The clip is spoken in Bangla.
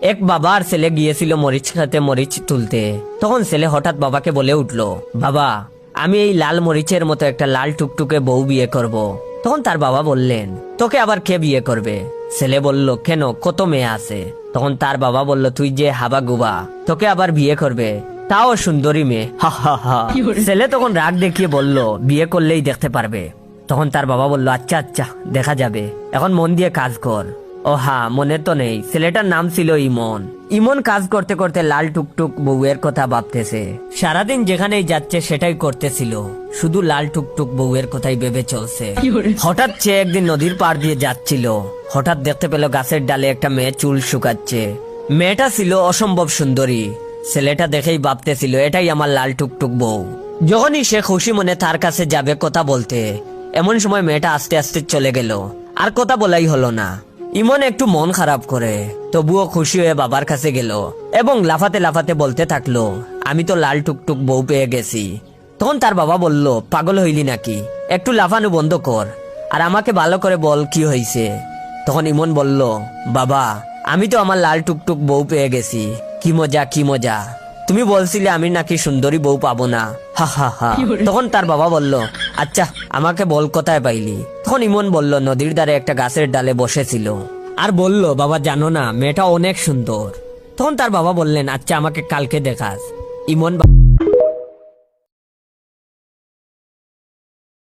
এক বাবা আর ছেলে গিয়েছিল মরিচ খেতে মরিচ তুলতে। তখন ছেলে হঠাৎ বাবাকে বলে উঠলো, বাবা আমি এই লাল মরিচের মতো একটা লাল টুকটুকে বউ বিয়ে করব। তখন তার বাবা বললেন, তোকে আবার কে বিয়ে করবে? ছেলে বলল, কেন, কত মেয়ে আছে। তখন তার বাবা বলল, তুই যে হাবা গুবা, তোকে আবার বিয়ে করবে, তাও সুন্দরী মেয়ে। হা হা হা। ছেলে তখন রাগ দেখিয়ে বলল, বিয়ে করলেই দেখতে পারবে। তখন তার বাবা বলল, আচ্ছা আচ্ছা দেখা যাবে, এখন মন দিয়ে কাজ কর। ও হ্যাঁ, মনে তো নেই, ছেলেটার নাম ছিল ইমন। ইমন কাজ করতে করতে লাল টুকটুক বউয়ের কথা ভাবতেছে। সারাদিন যেখানেই যাচ্ছে সেটাই করতেছিল, শুধু লাল টুকটুক বউয়ের কথাই ভেবে চলছে। হঠাৎ সে একদিন নদীর পাড় দিয়ে যাচ্ছিল, হঠাৎ দেখতে পেল গাছের ডালে একটা মেয়ে চুল শুকাচ্ছে। মেয়েটা ছিল অসম্ভব সুন্দরী। ছেলেটা দেখেই ভাবতেছিল, এটাই আমার লাল টুকটুক বউ। যখনই সে খুশি মনে তার কাছে যাবে কথা বলতে, এমন সময় মেয়েটা আস্তে আস্তে চলে গেল, আর কথা বলাই হলো না। ইমন একটু মন খারাপ করে, তবুও খুশি হয়ে বাবার কাছে গেল এবং লাফাতে লাফাতে বলতে থাকলো, আমি তো লাল টুকটুক বউ পেয়ে গেছি। তখন তার বাবা বলল, পাগল হইলি নাকি, একটু লাফানো বন্ধ কর, আর আমাকে ভালো করে বল কি হয়েছে। তখন ইমন বলল, বাবা আমি তো আমার লাল টুকটুক বউ পেয়ে গেছি, কি মজা কি মজা, তুমি বলছিলে আমি নাকি সুন্দরী বউ পাবো না। হা হা হা। তখন তার বাবা বলল, আচ্ছা আমাকে বল কোথায় পাইলি। তখন ইমন বলল, নদীর ধারে একটা গাছের ডালে বসেছিল, আর বলল, বাবা জানো না মেয়েটা অনেক সুন্দর। তখন তার বাবা বললেন, আচ্ছা আমাকে কালকে দেখাস। ইমন